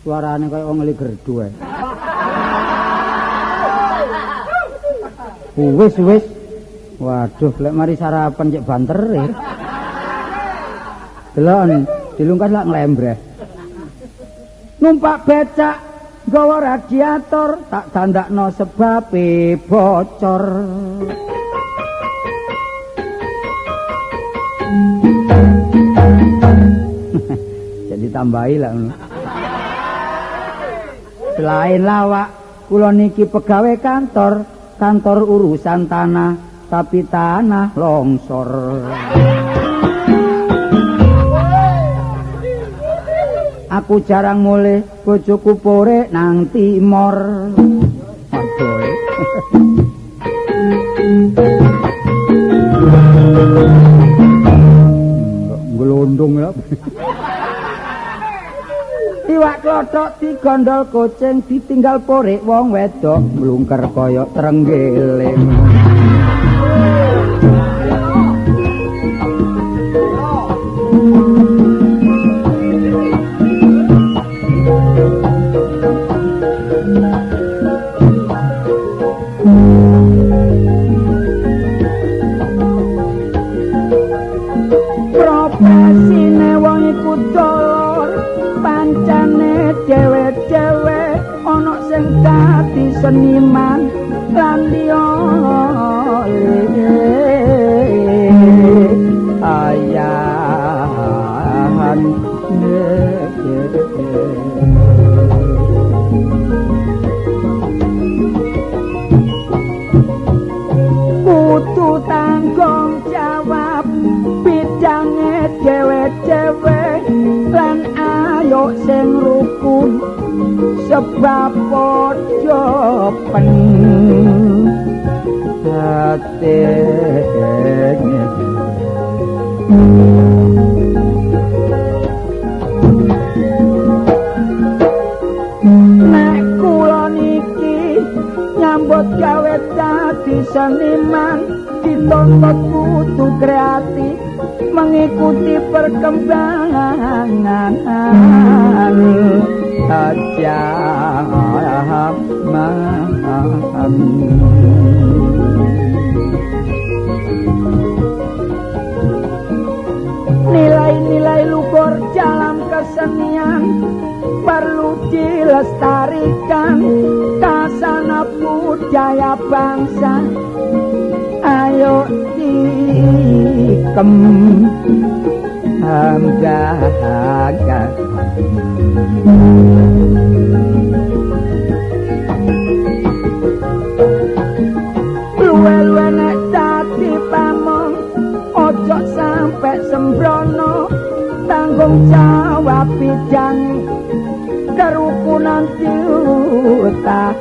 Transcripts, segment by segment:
Suarane kaya wong ngeli gerdu ae. Wis. Waduh, lek mari sarapan cek banter e. Delon, dilungkas lak nglembreh. Numpak becak nggawa radiator tak dandakno sebabe bocor. Jadi tambahi lah ngono. Selain lawak, kula niki pegawai kantor urusan tanah, tapi tanah longsor. Aku jarang mulih, bojoku pore nang timor. Aduh. Ngelondong ya. Iwak klothok digondol kucing ditinggal porek wong wedok mlungker kaya trenggeling. Profesine wong iku dolor pancane dhewe-dhewe ana sing dadi seniman lan liya ayahan kudu tanggung jawab bidange dhewe-dhewe lan ayo sing rukun sebab padha pen hatene nek kula niki nyambut gawe dadi seniman dituntut kudu kreatif mengikuti perkembangan saja nilai-nilai luhur dalam kesenian perlu dilestarikan kasana budaya bangsa ayo dikembangkan luwe-luwe nek dadi pamong ojo sampe sembrono tanggung jawab bidang kerukunan diutaham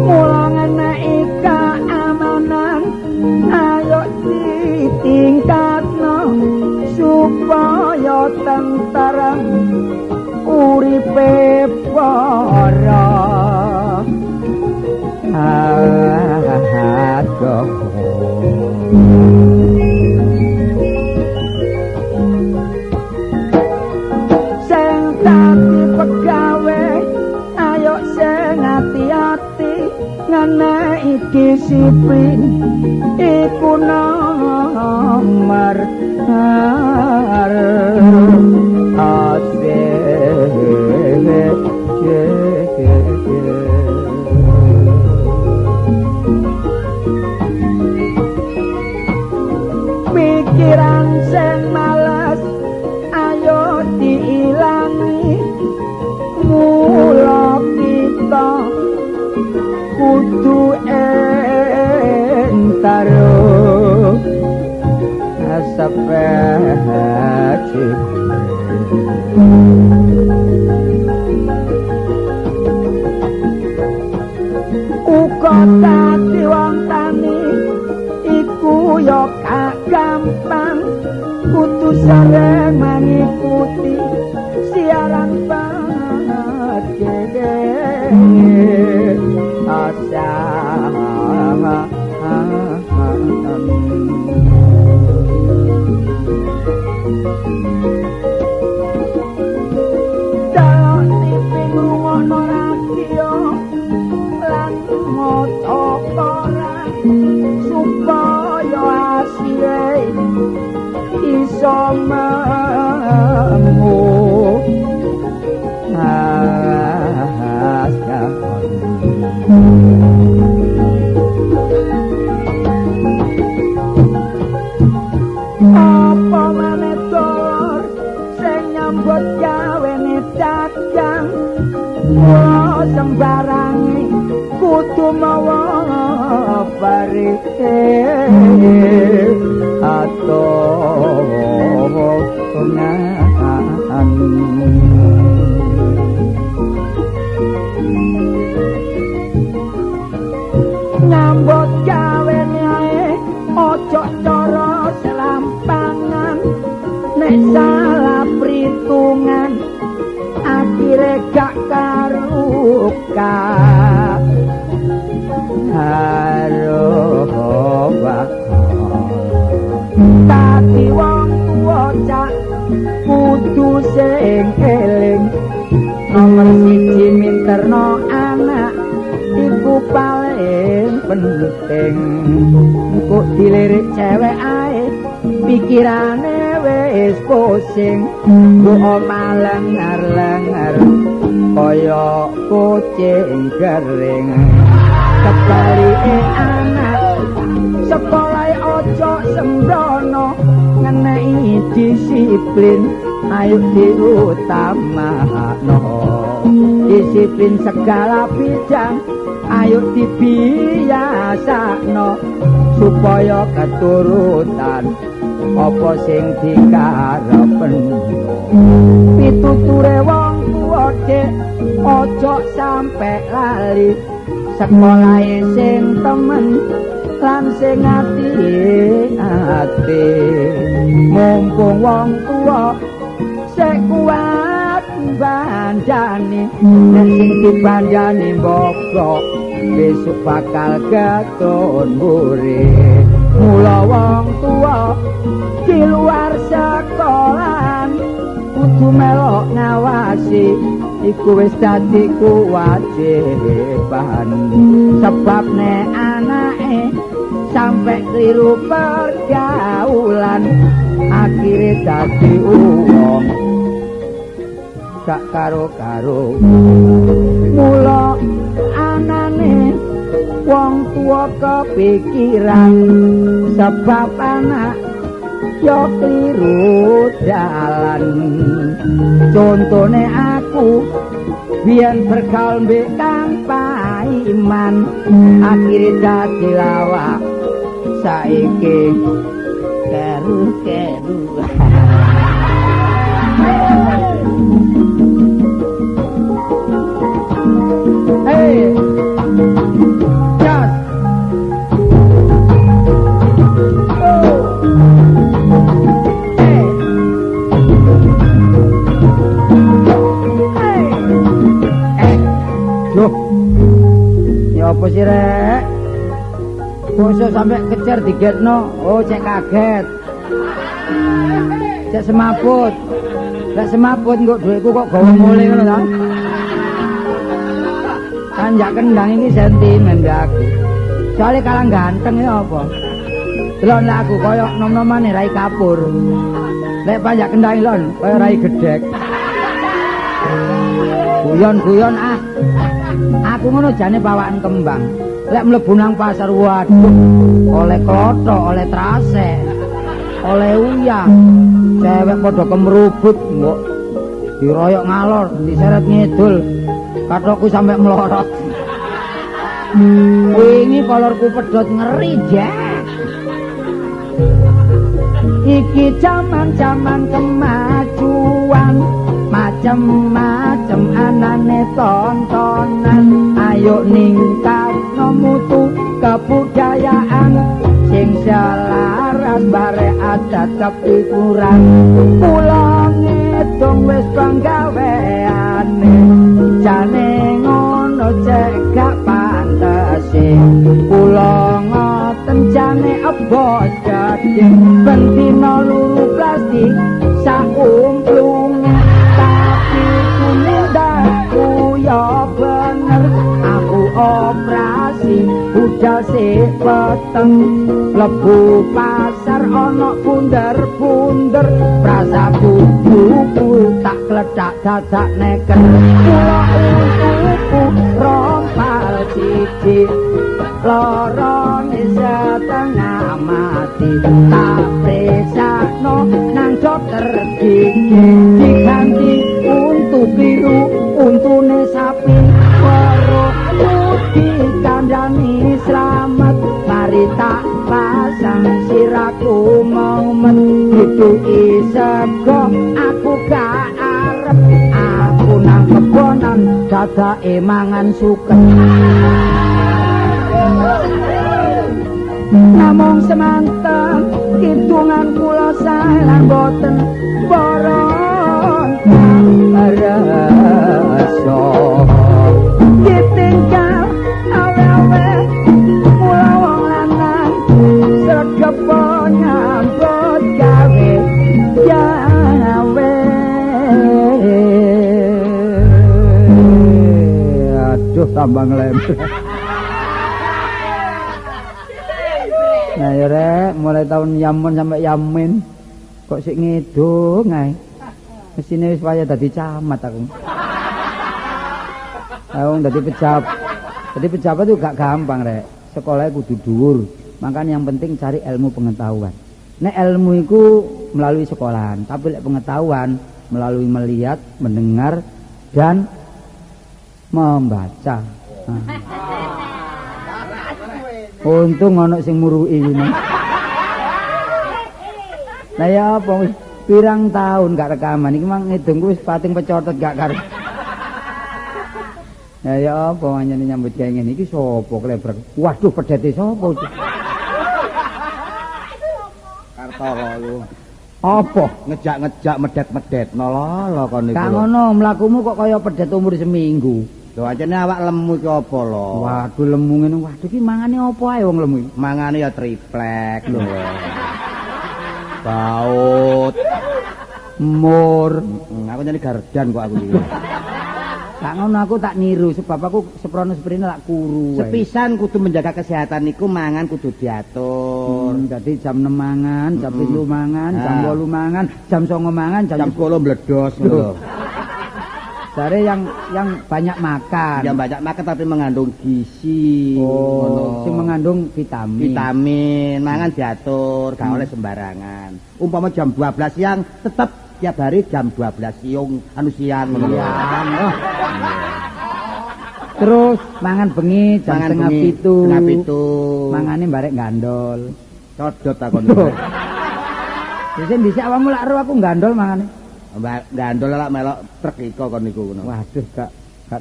mulane ika amanan ayo ditingkatno supaya tentrem uripe para adoh sing dadi pegawe ayo sing ati-ati ngenehi disiplin iku nomor asih peci uga dadi wong tani iku ya gak gampang kudu sering mengikuti siaran pagede asa somamu apa manedor sing nyambut gawene dagang kula sembarange kudu mawa barike atau pengahan nyambut gawene ae ojo cara selampangan nek salah perhitungan akhire gak karuka tapi wong tuwa cak kudu sing eling nomor siji minterno anak iku paling penting engko dilirik cewek ae pikirane wis pusing mbok malengar-lengar kaya kucing kering kebalike anak sekolah ojo sembrono ngenei disiplin ayo diutamakno disiplin segala bidang ayo dibiasakno supaya keturutan apa sing dikarepno pituture wong tuwa dek ojo sampe lali sekolah sing temen lan sing ati mumpung wong tuwa sik kuat bandane nek sing dibandani mbok besok bakal ketun mburi mula wong tuwa di luar sekolahan kudu melok ngawasi iku wis dadi kewajiban sebab nek anake sampai kliru pergaulan akhire dadi wong gak karo-karo mula anane wong tuwa kepikiran sebab anak yo kliru dalan contone aku biyen bergaul mbek Kang Paiman akhire dadi lawak saiki keru-keru hey apa sih rek? Bosok sampai kejar digetno. Oh cek kaget. Cek semaput. Lek semaput kok duitku kok gawe mulai ngono ta? Kanjak kendang iki sentimen mbak aku. Soale kalang ganteng ya apa? Delok nek aku koyo nom-nomane Rai Kapur. Lek panjak kendang lon koyo Rai Gedhek. Guyon-guyon ah. Aku ngono jane bawakan kembang. Lek mlebu nang pasar waduh, oleh klothok, oleh trase, oleh uyah. Cewek padha kemrubut mbok diroyok ngalor, diseret ngidul. Kathokku sampe melorot. Wingi kolorku pedhot ngeri, Jek. iki jaman-jaman kemajuan macem-macem anane tontonan ayo ningkatno mutu kebudayaan sing selaras bare adat kepikiran kula ngedong wis penggaweane jane ngono cek gak pantese kula ngoten jane ebos dadi bendina luru plastik saumplunge tapi kunindaku ya bener aku operasi budal sik peteng lebu pasar ana bunder-bunder prasaku buku tak kledak dadak neken kula untuku rompal siji lorone setengah mati tak presakno nang dokter gigi diganti untu biru untune sapi weruh dikandani selamat mari tak pasang siraku momen diduki sego aku gak arep aku nang kebonan dadake mangan suket namung semanten kidungan kula sae lan boten boron rasa ditinggal awe-awe kula wong lanang sregepo nyambut gawe aduh tambah ngelemper. Nah ya rek, mulai tahun Yamun sampai Yamin kok sik ngidung ae. Mesine wis waya dadi camat aku. Aku dadi pejabat. Jadi pejabat itu gak gampang rek. Sekolahnya kudu dhuwur. Makanya yang penting cari ilmu pengetahuan. Nek ilmu itu melalui sekolahan, tapi lek pengetahuan melalui melihat, mendengar dan membaca. Nah. Untung ana sing muruki ngene. Lah ya apa wis pirang tahun gak rekaman iki mang ngidungku wis pating pecotot gak karo. Ya apa anyane nyambut gawe ngene iki sapa klebrek. Waduh pedhete sapa iki? Kartolo lu. Apa ngejak-ngejak medet-medet nololo kon niku. Kang ngono mlakumu kok kaya pedhet umur seminggu. Lho ancene awak lemu iki apa lho? Waduh lemu ngene. Waduh iki mangane apa ae wong lemu iki? Mangane ya triplek lho. Baut. Mur. Aku nyene gardan kok aku iki. Gak ngono aku tak niru sebab aku seprono sprene lak kuru. Sepisan kudu menjaga kesehatan niku mangan kudu diatur. Dadi jam 6 mangan, jam 7 mangan, jam 8 mangan, jam 9 mangan, jam 10 bledos lho. Dari yang banyak makan. Yang banyak makan tapi mengandung gizi. Oh, sing mengandung vitamin. Vitamin, mangan diatur, gak oleh sembarangan. Umpama jam 12 siang tetap tiap hari jam 12 siang ngono lho. Terus mangan bengi jam setengah 7. Mangane barek gandol. Codot takon. Dhisik awakmu lak ro aku gandol mangane. Gandol lak melok trek iko kon niku ngono. Waduh gak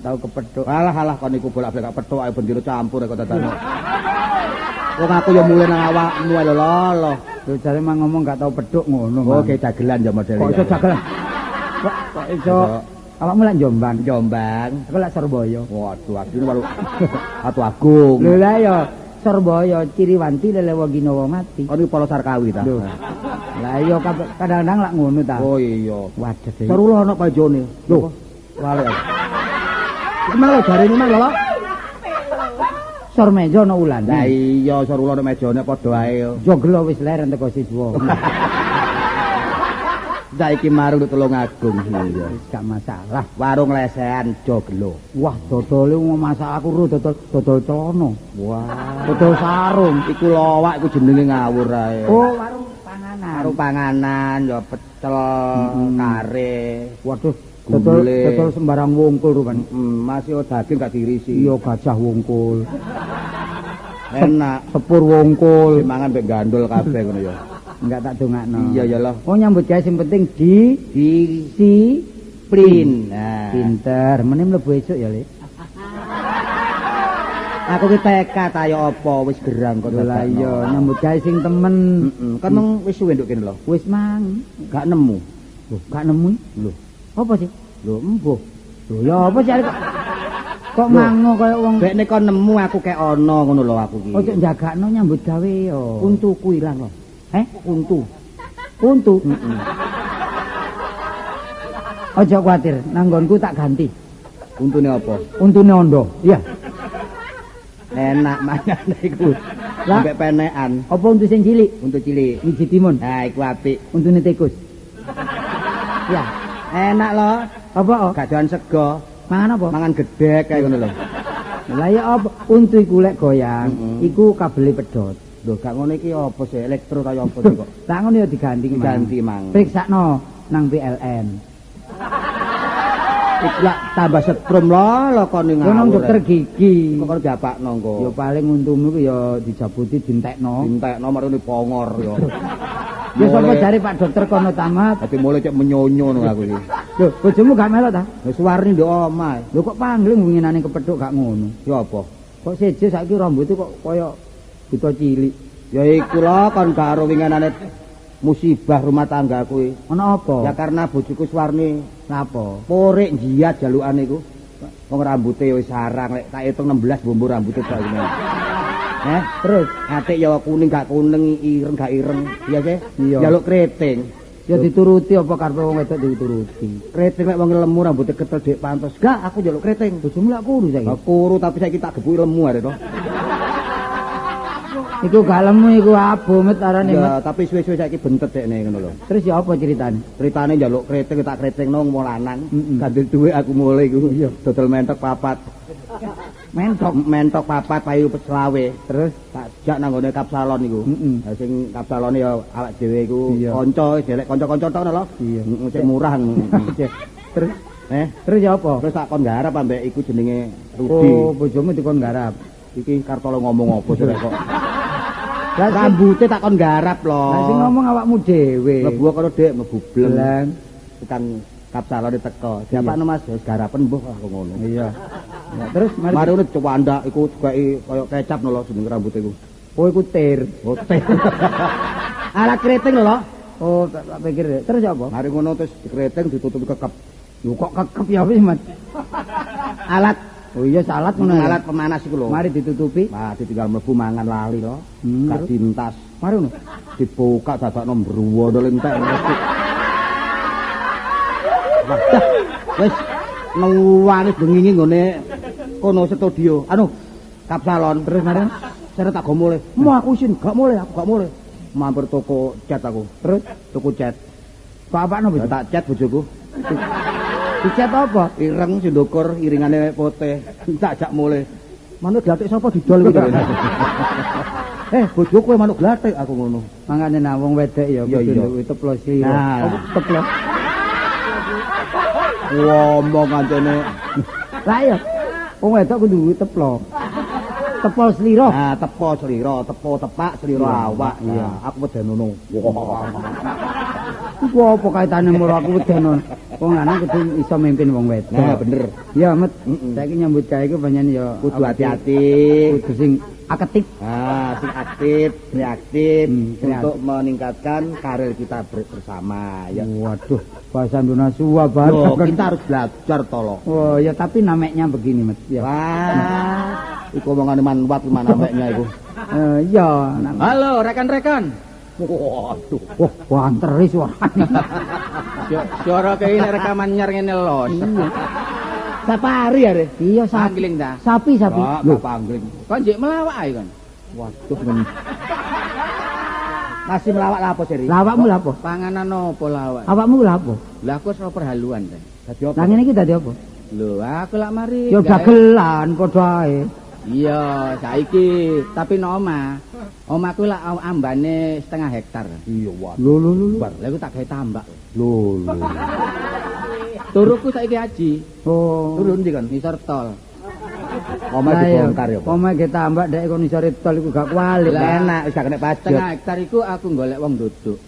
tau kepethuk. Alah kon niku bolak-balik kepethuk ae bendiro campur kok dadane. Wong aku ya mulih nang awakmu lho lho. Lho jare mang ngomong gak tau pedhuk ngono. Oh, ge dagelan ya modele. Kok iso dagelan? Kok iso awakmu lak Jombang. Aku lak Surabaya. Waduh, asline waru Atu Agung. Lho lah ya Surabaya Ciriwanti Lelewo Ginowo mati. Oh niku Polo Sarkawi ta. Lah iya kadang-kadang lak ngono ta. Oh iya. Waduh. Sarula ana pajone. Lho, wale. Iki mang lho jarene mang lho. Sor meja ana ulan. Lah iya sarula ana mejane padha ae. Joglo wis leren teko siswa. Saiki marung Tulung Agung iya. Wis gak masalah. Warung lesehan joglo. Wah, dodole masak aku ro dodol celana. Wah, dodol sarung. Iku lowak iku jenenge ngawur ae. Oh, warung panganan. Warung panganan ya pecel, kare. Waduh, dodol sembarang wungkul rupane. Masih daging gak diirisi. Iya, gajah wungkul. Enak, sepur wungkul. Dimangan mek gandol kabeh ngono ya. Enggak tak dongakno. Iya ya loh. Oh nyambut gawe sing penting disiplin. Nah. Pinter, meneh mlebu esuk ya, Le. Aku ki tekad ayo apa wis gerang kok Lah iya nyambut gawe sing temen. Kan mung wis suwe nduk kene lho. Wis mang, Gak nemu. Loh, gak nemu. Lho, Apa sih? lho embuh. Loh, ya apa sih kok mango kaya wong. Bekne kok nemu aku kek ana ngono lho aku ki. Ojo njagakno nyambut gawe yo. Untuku ilang lho. Untu. Untu. Ojo kuwatir, nanggonku tak ganti. Untune apa? Untune ondo. Iya. Enak mangan iku. Lah. Sampai penekan. Apa untu sing cilik? Untuk cilik. Wiji timun. Nah, iku apik. Untune tikus. Ya, Enak lho. apa? Gak doan sego. Mangan apa? Mangan gedhek kayak ngono lho. Lah ya apa? Untu iku lek goyang, iku kabele pedhot. Lho, gak ngono iki apa sih? Elektro ta apa sih kok? Lah ngono ya diganti Mang. Diganti, Mang. Periksakno nang PLN. Iku lak tambah setrum lho kon ning Yo nang dokter gigi. Kok kon diapakno engko. Ya paling untumu ku ya dijabuti dintekno. Dintekno marune pongor yo. Ya sapa jare Pak Dokter kono tamat. Dadi mulai cek menyonyo ngono aku iki. Lho, bojomu gak melok ta? Wis warni nduk omah. Lho kok pangling winginane kepethuk gak ngono. Ya apa? Kok seje saiki rambutnya kok kaya buta cilik. Ya iku lho kon karo winginane musibah rumah tangga kuwi. Ana apa? Ya karena bojoku warni Napa? porik jiat jalukane iku. Wong rambuté wis sarang lek tak hitung 16 bombo rambute tok iki. Terus Atik ya kuning gak kuning, ireng gak ireng. Iya sih? Iya. Jaluk keriting. ya dituruti apa karepe wong wedok dituruti. Keriting lek wong lemu rambutnya ketel dek pantos. Gak, aku jaluk keriting. Bojomu lak kuru saiki. Gak kuru tapi saiki tak gebuki lemu are to. Iku gak lemu iku abu met arane met. Ya, tapi suwe-suwe saiki bentet dekne ngono lho. Terus ya apa ceritane? Ceritane njaluk keriting tak keritingno wong lanang. Gandel duwe aku mulai iku. Iya. Dodol mentok papat. Mentok papat payu selawe. Terus Tak jak nang ngone kapsalon iku. Lah sing kapsalone ya awak dhewe iku kanca, delek kanca-kanca tok lho. Iya. Cek murah. terus Terus ya apa? terus tak kon garap ambek iku jenenge Rudi. Oh, bojomu dikon garap. Iki Kartolo ngomong apa sih kok? Lah Rambutnya tak kon garap loh. Lah sing ngomong awakmu dhewe. Mlebu karo Dek, mlebu bleng. Bleng. Tukang kapsalone teko. Siapakno Mas? Wis garapen mbuh aku ngono. Iya. Ya, terus Mari urut cewandak iku dikeki kaya kecap lho jeneng rambut iku. Oh iku tir. Hotel. Alat keriting lho. Oh tak pikir deh. Terus apa? Mari ngono terus keriting ditutupi kekep. Lho kok kekep ya wis, Mat. Alat Oh iya salat ngono. alat pemanas iku lho. Mari ditutupi. Nah, ditinggal mlebu mangan lali lho. Gak Terus? dintas. Mari ngono. Dibuka dadakno mbruwo to lentek. Wis nuwani bengi nggone kono studio. Anu kapsalon terus mari seret tak go mulih. Mau aku isin gak mulih, aku gak mulih. Mampir toko cat aku. Terus tuku cat. Kok apakno bojo? Tak cat bojoku. Dicat apa? Ireng sindukur iringane putih. Tak jak mulih. Manuk glathik sapa didol iki. Bojoku kowe manuk glathik aku ngono. Mangane nah wong wedok ya Iya, kudu iya. duwe teplos iki. Nah. Apa teplos? Ngomong kancane. Lah iya. Wong wedok kudu duwe teplos. Tepol slira. Nah, tepo slira, tepo tepak slira awak. Iya. Aku weden ngono. Iku apa kaitane moro aku wedeno. Wong lanang kudu iso mimpin wong wedok. Nah, bener. Ya, Met. Saiki nyambut gawe iku pancen ya Kudu hati-hati. kudu sing aktif. Nah, sing aktif, reaktif kreatif. untuk meningkatkan karir kita bersama ya. Waduh, bahasa Indonesia banget. Loh, kita harus belajar tolong. Oh, ya tapi namanya begini, Met. Ya. Wah, iku omongane manwat mana namanya iku. Iya, Halo rekan-rekan. Waduh, wah, wanteri suarane. suara kayak ini rekaman nyar ngene lho. Safari ya, Re? Iya, sapi. Pangling ta? Sapi. Loh, pangling. Kon jek melawak ae kon. Waduh, men. Masih melawak apa sih, Ri? Lawakmu lha apa? Panganan opo lawak? Awakmu lha apa? Lah aku ora perhaluan ta. Dadi apa? Lah ngene iki dadi apa? Lho, aku lak mari. Ya gawe- dagelan padha ae. Iya, saiki tapi no omah. Omahku lak ambane 1/2 hektar. Iya, waduh. Lho. Lah aku tak gawe tambak. Lho. Turuku saiki haji. Oh. Turun ndi kan? Ngisor tol. Omahe dibongkar ya. Omahe ge tambak dek kon isore tol iku gak kuali. Enak wis gak kena pajak. Setengah hektar iku aku golek wong duduk.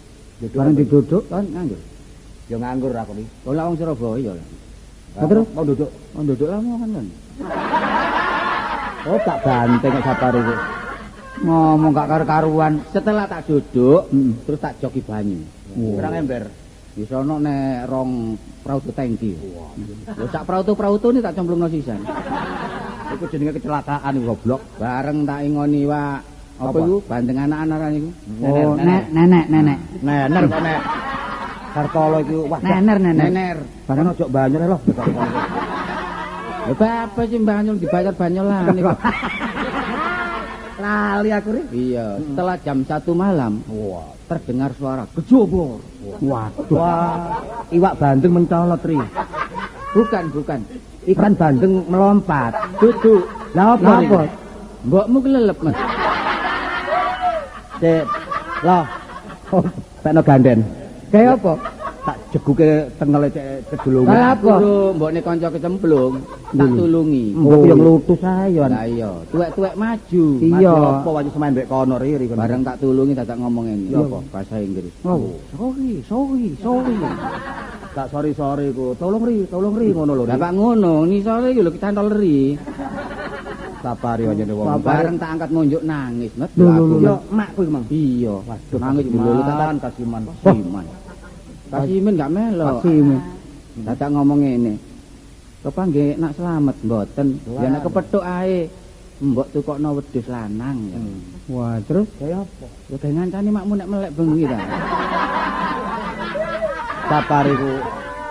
Bareng diduduk Kon nganggur. Ya nganggur aku iki. Ora wong Surabaya lah. Terus mau duduk. Wong duduk lah mau kan. Oh tak banteng kok sapar iku. ngomong gak karu-karuan. Setelah tak duduk, terus tak joki banyu. Kurang ember. Wis ana nek rong prautu tangki. Lho sak prautu-prautu ini tak cemplungno sisan. Iku jenenge kecelakaan iku goblok. Bareng tak ingoni wa apa iku bandeng anak-anakan iku. Oh, nenek. Nener kok nek. Kartolo iku wah Nener. bareng ojo banyu lho. Ya apa sih banyu dibayar banyolan iku. Lali aku ri. Iya, setelah jam 1 malam, Wah, terdengar suara gejobor. waduh. Wah, iwak bandeng mencolot ri. Bukan. Ikan bandeng melompat. Duduk. Lah apa? Mbokmu kelelep, Mas. Cek. Loh. Oh, tekno ganden. Kayak apa? Tak jeguke tengele cek kedulungan. Lah apa? Guru mbokne kanca kecemplung, tak tulungi. Mbok yo nglutus ae. Lah iya, tuwek-tuwek maju. Iya. Apa wae semain mbek kono ri. Bareng tak tulungi dadak ngomong ngene. Iya. Apa? Bahasa Inggris. Oh, Sorry. Tak sorry ku. Tolong ri ngono lho. Lah Pak ngono, ni sore iki lho kecantol eri. Sapari wae wong. Bareng tak angkat nunjuk nangis, Mas. Yo makku iki, Mang. Iya. Waduh, Nangis dulu tak kasiman. Kasimin gak melo. Kasimin. Dadak ngomong ngene. Kepanggih nak selamat mboten. Ya nek kepethuk ae. Mbok tukokno wedhus lanang ya. Wah, terus Kaya apa? Ya gawe ngancani makmu nek melek bengi ta. Sapari ku.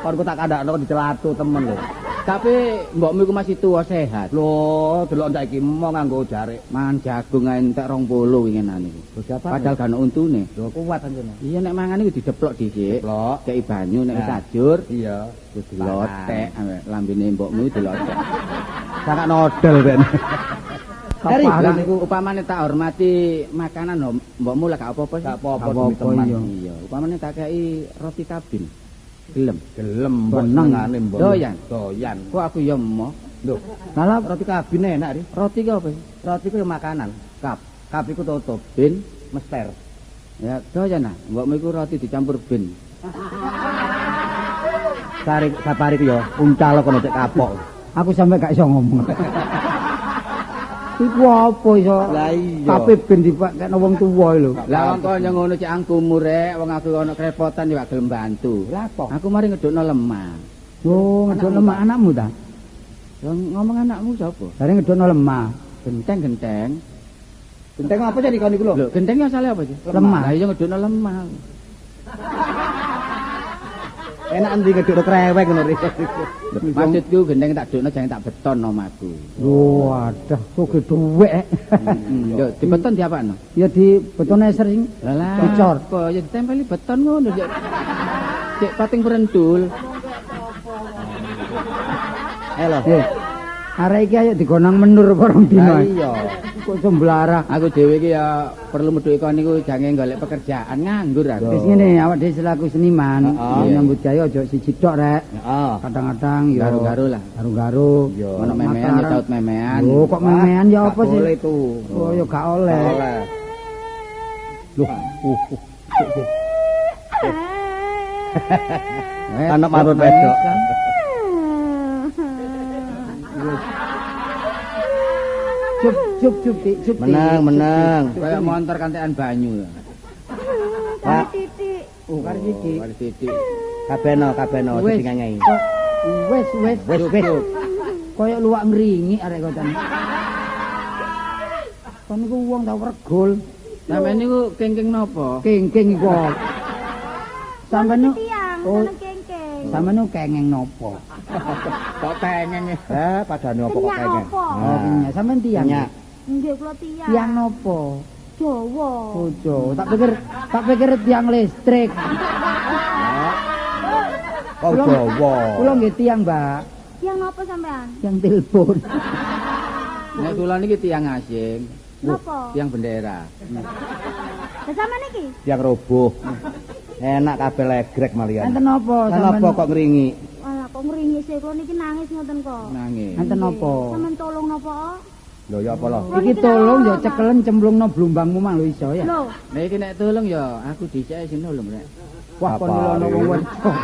Kon ku tak kandakno dicelatu temen lho. Tapi mbokmu iku masih tua sehat. Lho, delok ndak iki mau nganggo jarik. Mangan jagung ae entek 20 winginan iku. Padahal gak ono untune. Lho kuat anjene. Iya nek mangan iku dideplok dhisik. Deplok. Kei banyu nek wis ajur, Iya. terus dilotek lambene mbokmu dilotek. Sangat nodel ben. Dari niku upamane tak hormati makanan lho, mbokmu lek gak apa-apa sih. Gak apa-apa Gak demi apa-apa, teman. Iya, upamane tak kei roti kabin. Gelem. Gelem Beneng. mbok. Doyan. Doyan. Kok aku ya emoh. Lho, malah roti kabin enak ri. Roti ki apa sih? Roti ku yo makanan. Kap. Kap iku tutup, Bin. mester. Ya doyan ah. Mbokmu iku roti dicampur bin. Sapari ku yo uncal kono cek kapok. aku sampe gak iso ngomong. Iku apa iso? Lah iya. Tapi ben dipakekno wong tuwa lho. Lah wong kaya ngono cek angkumu rek, wong aku ana kerepotan ya gak gelem bantu. Lah apa? Aku mari ngedukno lemah. Yo, ngedokno lemah anakmu ta? Yo ngomong anakmu sapa? Bare ngedokno lemah. Genteng. Genteng apa jadi kon iku lho? Lho, genteng asale apa sih? Lemah. Lah iya ngedukno lemah. Enak endi ngedukno krewek ngono ri. Maksudku genteng tak dukno jangan tak beton omahku. Waduh, kok dhuwek. Yo dibeton diapakno? Ya di betone sering Lah dicor. kok ya ditempeli beton ngono ya. Cek pating berendul. Halo. Arek iki ayo digonang menur porong dina. Iya. Kok semblarah. Aku dhewe iki ya perlu medhuk ikon niku jange golek pekerjaan nganggur aku. Wis ngene, awak dhewe selaku seniman, Heeh. nyambut gawe aja siji tok rek. Heeh. Kadang-kadang yo Garu-garu lah. Garu-garu. Yo. Ono memean ya taut memean. Oh, kok memean ya apa sih? Boleh itu. Oh, yo gak oleh. Oleh. Loh, anak marut wedok. Cup, Dik. Menang. Kayak montor kantekan banyu ya. Pak, Oh, karo siji. Mari titik. kabeno Wis. sing nyanyi. Wes. Wis. Koyo luwak ngringi arek kocan. Kon niku wong tau regol. Sampeyan niku kengking napa? Kengking iku. Sampeyan niku Oh, sampeyan niku kengeng nopo? Kok kenging ya? Padane apa kok kayaknya? Oh, iya, sampeyan tiang. Nyak. Nggih kula tiyang. Tiang nopo? Jawa. Bojo. Tak pikir tiang listrik. Kok Jawa. Kula nggih tiang, Mbak. Tiyang napa sampean? Tiang telepon. Nek kula niki tiyang asing, Napa? tiyang bendera. Lah sampean iki? Tiang roboh. Enak kabeh legrek malian. Enten napa Kenapa sampeyan? kok ngringi? Wah, kok Kok ngringis kula niki nangis ngoten kok. Nangis. Enten napa? Sampeyan tolong napa? Lho ya apa lho? Iki tolong ya cekelen cemplungno blumbangmu mang lho iso ya. Lho, Nek iki nek tolong ya aku dicek sing nulung rek. Wah kon milono wong wedok.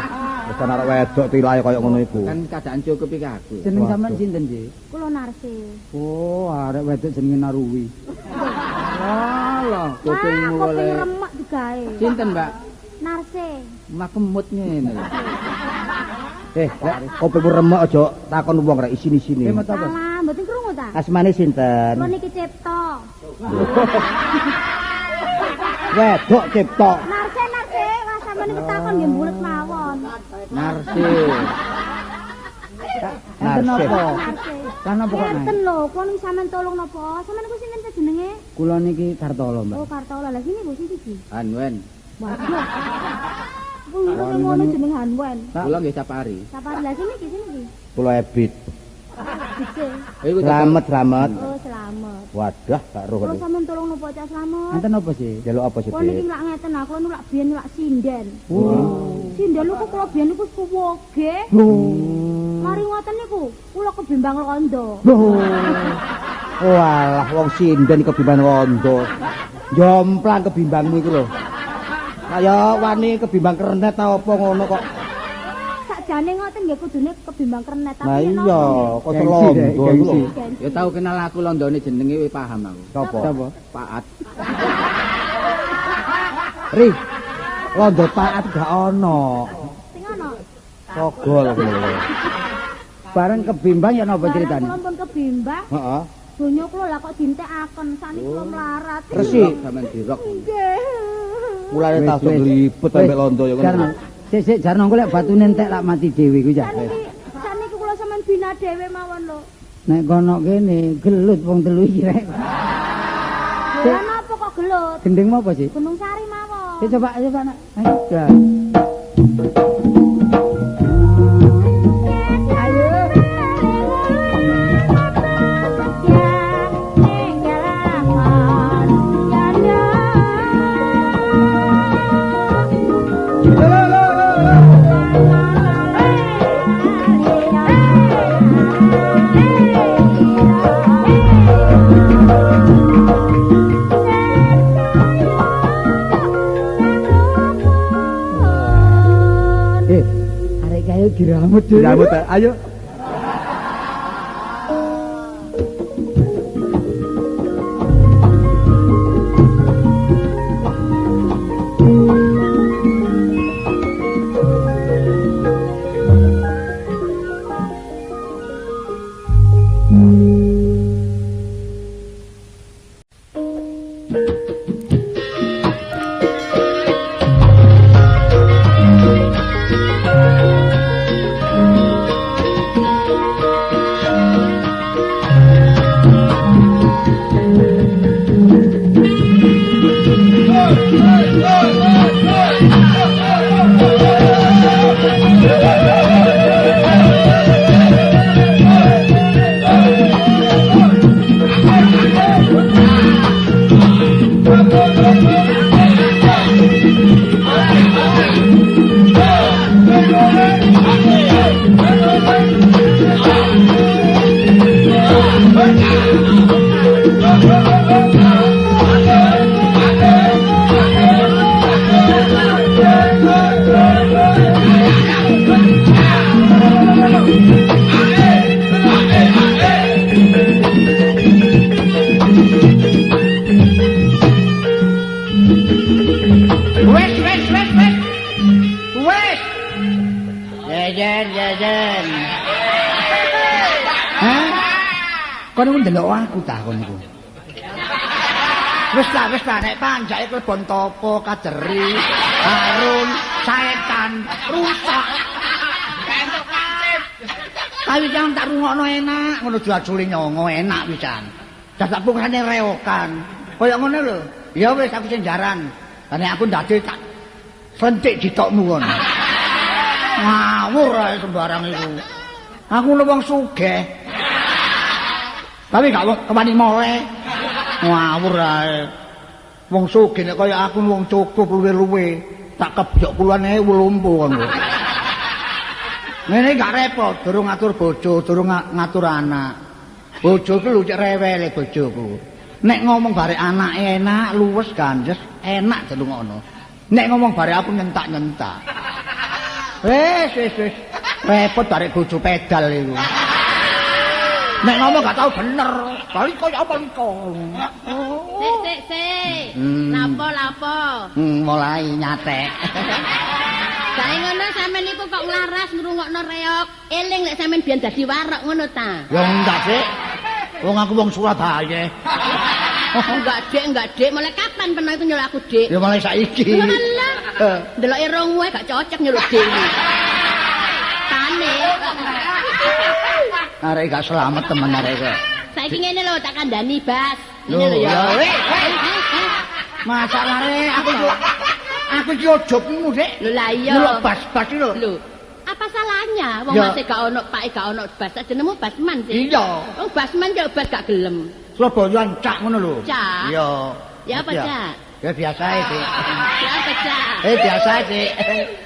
Wis ana arek wedok tilahe kaya ngono iku. Kan keadaan cukup iki aku. Jeneng sampean sinten, Ji? kula Narsis. Oh, arek wedok jenenge Naruwi. Alah, kupingmu Wah, oleh kuping remek digawe. sinten, Mbak? Narsis. Makemut ngene lho. Lek kopimu remek aja takon wong rek isini-isini. Kemot apa? Salah, mboten krungu ta? Asmane sinten? Kula niki Cipto. Wedok cipta. Narsis, wah sampeyan niku takon nggih mbulet mawon. Narsis. Enten Narsih. napa? Narsis. Lan apa kok Enten naik? lho, kula niki sampeyan tolong napa? Sampeyan niku sinten jenenge? Kula niki Kartolo, Mbak. Oh, Kartola. Lah sini Bu sini iki. Anwen. Waduh. Kuwi ngono jeneng Hanwen. Kula nggih Sapari. Sapari lah sini iki. Kula Ebit. Dicek. Iku Selamat. Oh, selamat. Wadah gak roh. Kula sampeyan tolong napa Cak Slamet? Enten apa sih? Jaluk apa sih, Kula niki Dik? lak ngeten aku nu lak biyen lak sinden. Oh. Sinden niku kula biyen niku suwoge. Mari ngoten niku kula kebimbang londo. Walah wong sinden kebimbang rondo. Jomplang kebimbangmu iku lho. Kaya wani kebimbang kernet ta apa ngono kok. Sakjane ngoten nggih kudune kebimbang kernet Nah yen iya, napa? kok Gengsi, londo Dek, iku gengsi. lho. Ya tau kenal aku londone jenenge wis paham aku. Sopo? Sapa? Paat. Ri. Londo taat gak ono. Sing ana. Sogol ngono. Bareng kebimbang ya napa ceritane? Kula pun kebimbang, Heeh. donya kula lah kok dintekaken sakniki kula melarat. Resik. Sampeyan dirok. Nggih. Mulane Wis, tas wis. nglipet Wis. sampe londo ya Jarno. ngono. Sik jarno engko lek batune entek lak mati dhewe ku ya. Sakniki kula sampean bina dhewe mawon lho. Nek kono kene gelut wong telu iki rek. Lah napa kok gelut? Gendengmu apa sih? Gunung Sari mawon. Coba nak. Ayo. Ya. Ayo. Arek kayu diramut dulu. Rambut ayo. Wes. Jajan. Hah? Kono ku ndelok aku ta kono iku. Wis lah nek panjake klebon topo, kajeri, harun, saetan, rusak. Entuk kancip. Kayu jangan tak rungokno enak, ngono jual-juli nyongo enak pisan. Dadak pungkane rewokan. Kaya ngono lho. Ya wis aku sing jaran. Nek aku ndadil tak sentik ditokmu ngono. Ngawur ae sembarang iku. Aku lho wong sugih. Tapi gak kewani moleh. Ngawur ae. Wong sugih nek kaya aku wong cukup luwe-luwe, tak kebyok puluhan ewu lumpuh ngono. Ngene gak repot, durung ngatur bojo, durung ngatur anak. Bojoku lho cek rewele bojoku. Nek ngomong bare anake enak, luwes ganjes, enak delungono. Nek ngomong bare aku nyentak-nyentak. Wis. Repot bare bojo pedal iku. Nek ngomong gak tau bener, bali koyo apa liko. Sik. Lapo. Mulai nyatek. Sae ngono sampean niku kok nglaras ngrungokno reok. Eling lek sampean biyen dadi warok ngono ta. Ya enggak, Dik. Wong aku wong Surabaya. Enggak, Dik. Mulai kapan pernah iku nyeluk aku, Dik? Ya mulai saiki. Alah. Deloke rong wae gak cocok nyeluk dhewe. Tane. Arek gak selamat temen arek kok. Saiki ngene lho tak kandhani, Bas. Lho, Ngene lho ya. Masalahnya aku ki ojokmu, Dik. Lho lah iya. Nyeluk bas-bas iki lho. Lho, apa salahnya? Wong Ya. masih gak ono pake gak ono bas, jenengmu Basman sih. Iya. Wong Basman yo bas gak gelem. Surabaya cak ngono lho. Cak? Iya. Ya apa, Cak? Ya biasa ae, Dik. Ya apa, Cak? Biasa ae, Dik.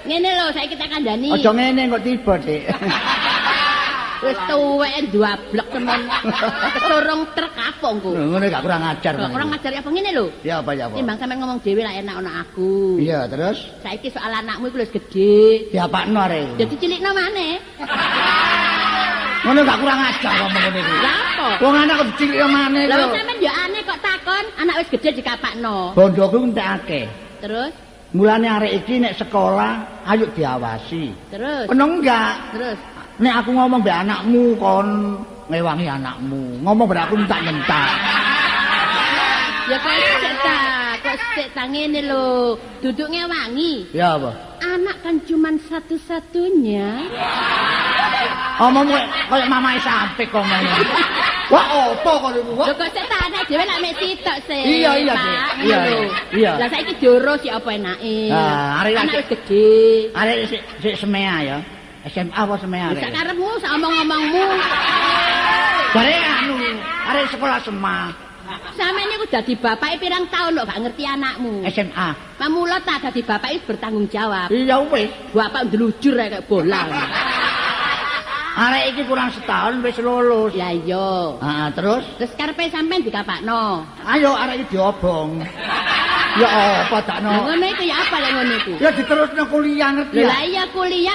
Ngene lho, saiki tak kandhani. Aja ngene kok tiba, Dik. Wis tuwek dwablek temen. Keturung truk kapongku. Ngono gak kurang ajar. Kok kurang ngajari apa ngene lho? Ya apa ya apa. Timbang sampean ngomong dhewe lah enak ono aku. Iya, terus Saiki soal anakmu iku wis gedhe. diapakno arek. Dadi cilikno maneh. Ngono gak kurang ajar ngomong ngene iki. Lah apa? Wong anak kok cilik maneh Lah kok. sampean yo aneh kok takon, anak wis gedhe dikapakno. Bondoku entek akeh. Terus, Mulane arek iki nek sekolah ayo diawasi. terus, Penuh enggak? terus. Nek aku ngomong mbek anakmu kon ngewangi anakmu. Ngomong mbek aku entak-entak. Ya kok sik ta ngene lho. Duduk ngewangi. Ya apa? Anak kan cuman satu-satunya. Omong koyo mamae sampe kok ngene. Wah, opo kok niku? Lho kok sik ta anak dhewe lak mek sitok sih. Iya, iya, Pak. Dik. Ngono Iya, lho. iya. Lah saiki diurus ya apa enake. Nah, arek anak lagi- wis gedhe. Arek sik semea ya. SMA apa semea Sak arek? karepmu sak omong-omongmu. Bare anu, arek sekolah sema. Sampeyan niku dadi bapake pirang tahun kok gak ngerti anakmu. SMA. Pamula ta dadi bapake bertanggung jawab. Iya wis. Bapak ndelujur kayak bolang. Arek iki kurang setahun wis lulus. Ya iya. Ah, terus Terus karepe sampean dikapakno. ayo arek iki diobong. Ya apa Lah takno? ngono iku ya apa lek ngono iku? Ya diterusno kuliah ngerti Lha ya? iya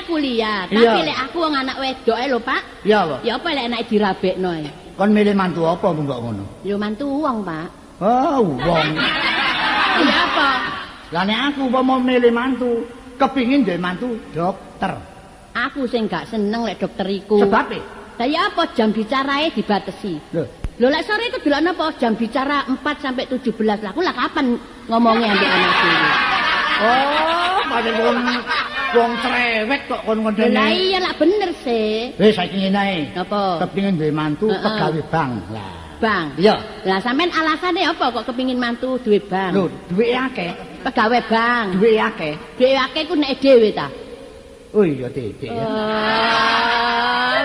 kuliah. Tapi Iya. lek aku wong anak wedoke lho, Pak. Ya apa? Ya apa lek enake dirabekno ae. Kon milih mantu apa mbok ngono? Yo mantu wong, Pak. Oh, wong. Ya apa? Lah nek aku umpama milih mantu, kepingin duwe mantu dokter. Aku sing gak seneng lek dokter iku. Sebab e? Lah ya apa jam bicarae dibatesi. Lho, Lho lek sore iku delokno apa jam bicara 4 sampai 17. Lah aku lah kapan ngomongnya ambek anakku iki? oh, pancen wong cerewet kok kon Lah ngene. iya lah bener sih. Saiki ngene ae. Apa? Kepingin duwe mantu Heeh. pegawe bank. Lah. Bang. Iya. Lah sampean alasannya apa kok kepingin mantu duwe bang? Lho, duweke akeh. Pegawe bang. Duweke akeh. Dhewe akeh ku nek dhewe ta. Oh iya, Dik. Ya.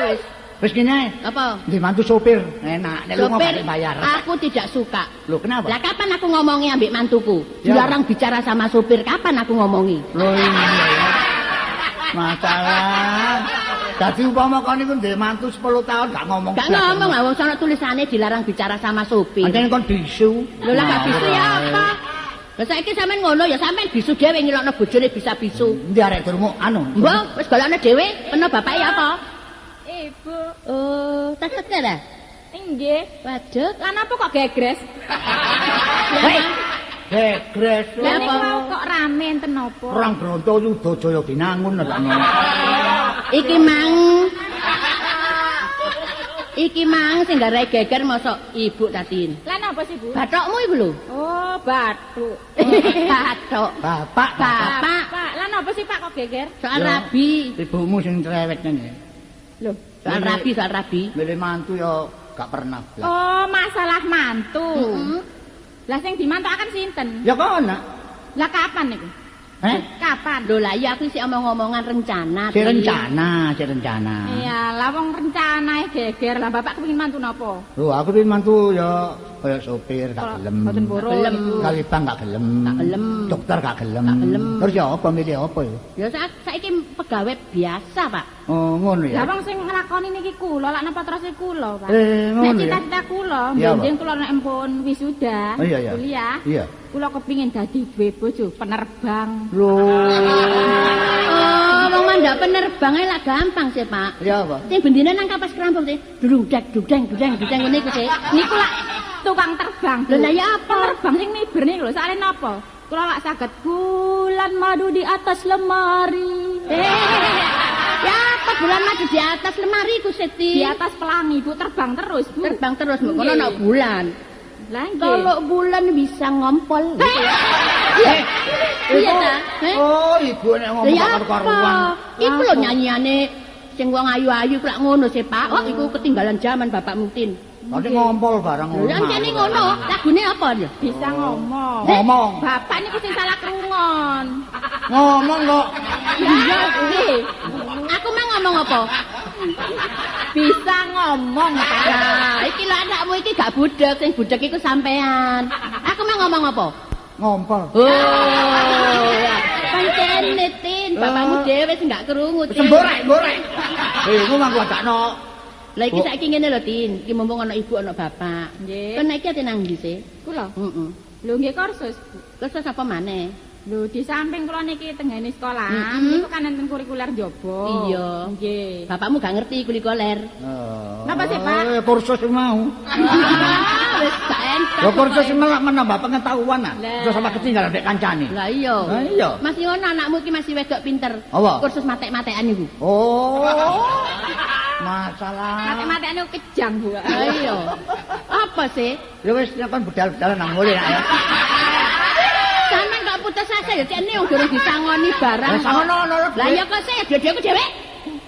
Wis. Wis kene ae. Apa? Duwe mantu sopir. Enak, nek lunga Sopir, gak bayar. aku tidak suka. Lho, kenapa? Lah kapan aku ngomongi ambek mantuku? Ya. Dilarang bicara sama sopir, kapan aku ngomongi? Lho iya ya. Masalah. Dadi umpama kon iku duwe mantu 10 tahun gak ngomong. Gak ngomong lah wong sono tulisane dilarang bicara sama sopir. Anten kon bisu. Lho lah gak bisu ya apa? Lah saiki sampean ngono ya sampean bisu dhewe ngilokno bojone bisa bisu. Ndi arek durung anu. Mbok wis golekno dhewe, peno bapake ya apa? Ibu, Oh, tas tekel dah. inggih. Waduh, Lan apa kok gegres? Hei. Gegres. Lah apa? niku kok rame enten napa? Perang Bronto Yudhajaya dinangun lho. Iki mang sing garae geger mosok ibu tadi. Lan apa sih, Bu? Bathokmu iku lho. Oh, bathuk. Bathok. Bapak, Bapak, Pak, lan apa sih Pak kok geger? soal Ya. rabi. ibumu sing cerewet ngene. Loh. Soal rabi. Milih mantu ya gak pernah. blas. Oh, masalah mantu. Heeh. Lah sing dimantuaken sinten? Ya kok ana. Lah kapan niku? Kapan? Lho lah iya aku sih omong-omongan rencana. Si Ti. rencana. Iya, lah wong rencanae geger. Lah Bapak kepengin mantu napa? Lho, aku pengen mantu ya Kaya sopir gak gelem. Boten purun. Gelem. Kali bang gak gelem. Gak gelem. Dokter gak gelem. Gak gelem. Terus ya apa milih apa ya? Ya saiki pegawai biasa, Pak. Oh, ngono Lah ya. wong sing nglakoni niki kula, lak napa terus kula, Pak. Eh, Nek ngono ya. cita-cita kula, Iya, benjing kula nek empun wisuda, Oh, iya, iya. kuliah. Iya. Kula kepingin dadi bojo penerbang. Oh, wong mandak penerbange lak gampang sih, Pak. Ya apa? Sing bendine nang kapas kerampung sih. Drudek ngene iku sih. Niku lak tukang terbang. Lho lah ya apa? Terbang sing miber niku lho, sakjane napa? Kula lak saged bulan madu di atas lemari. Ya apa bulan madu di atas lemari ku Siti? Di atas pelangi, Bu, terbang terus, Bu. Terbang terus mbok kono ana bulan. Lah nggih. Kalau bulan bisa ngompol. Iya ta? Oh, ibu nek ngomong Ya karo karuan. Iku lho nyanyiane sing wong ayu-ayu ku lak ngono sih, Pak. Oh, iku ketinggalan zaman Bapak Mutin. Tadi ngompol barang Lha jane ngono, lagune apa ya? Bisa ngomong. Ngomong. Bapak niku sing salah krungon. Ngomong kok. Iya, nggih. Aku mah ngomong apa? Bisa ngomong, Pak. Nah, iki lho anakmu iki gak budek, sing budek iku sampean. Aku mah ngomong apa? Ngompol. Oh, pancen Tin, bapakmu dhewe sing gak krungu. Tin. Semborek. Iku mah gua dakno. Lah iki saiki ngene lho, Tin. Iki mumpung ana ibu ana bapak. Nggih. Kon iki ate nang ndi sih? Kula. Heeh. Lho nggih kursus. Terus apa maneh? Lho di samping kula niki tenggene sekolah, Mm-mm. niku kan enten kurikuler njaba. Iya. Nggih. Bapakmu gak ngerti kulikoler. Napa sih, Pak? Kursus mau. Wis gak entek. Lho kursus malah menambah pengetahuan ah. Lah. Terus sama ketinggalan dek kancane. Lah iya. Lah iya. Masih ono anakmu iki masih wedok pinter. Apa? Kursus matek-matekan iku. Oh. Masalah. Mate-matean niku kejang, Bu. Lah iya. Apa sih? Ya wis kan bedal-bedalan nang mulih nak ya. Sampeyan kok putus asa ya cene wong durung disangoni barang. Lah sangono lho. Lah ya kok sih dhewe-dhewe dhewe.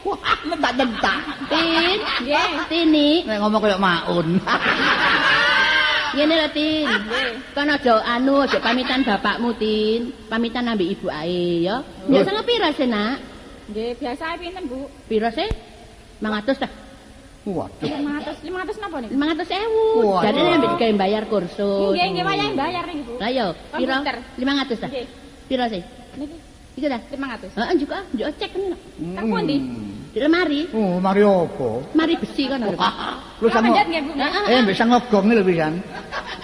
Wah, lentak-lentak. Tin, Nggih. Tini. Nek ngomong koyo maun. Ngene lho Tin. Kan aja aja pamitan bapakmu Tin. Pamitan ambek ibu ae ya. Ya sange pira sih nak? Nggih, biasa pinten, Bu? Pira sih? 500 dah. Waduh. 500 napa niku? 500.000. Waduh. Jadi ambek digawe bayar kursus. Nggih, nggih wayah bayar niki, Bu. Lah yo, pira? Komputer. 500 dah. Nggih. Pira sih? Niki Iku dah. 500. Heeh, njuk cek kan. Teng pundi? Di lemari. Oh, mari opo? Mari besi kan. Lu Kula sango. manjat nggih, Bu. Bisa ngogong lho pisan.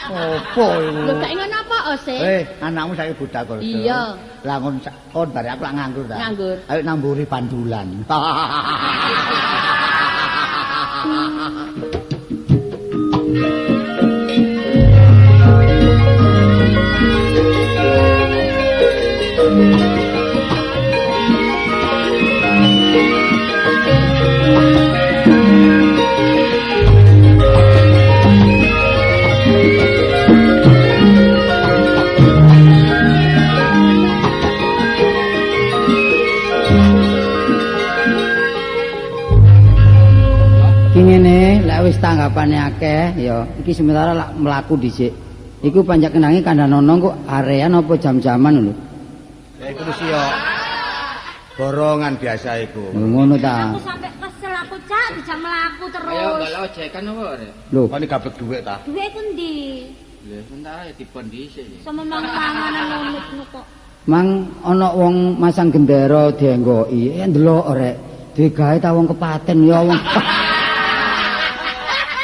Opo iku? Lho gak ngono apa Ose? Anakmu saiki budak kok. Iya. Lah kon kon bare aku lak nganggur ta. Nganggur. Ayo namburi pandulan. Iki ngene, lek wis tanggapane akeh ya iki sementara lak mlaku dhisik. Iku panjak kenangi kandhanono kok arean apa jam-jaman lho. Ya iku wis yo borongan biasa iku. Lho ngono ta. Aku sampai kesel aku Cak dijak mlaku terus. Ayo balik ojekan apa rek? Lho, Kon iki gablek dhuwit ta? Duwe ku ndi? Lha sementara ya dipon dhisik. Sama mangan-manganan nunut kok. mang ana wong masang gendera dienggoki. Ndelok rek. Duwe gawe ta wong kepaten ya wong.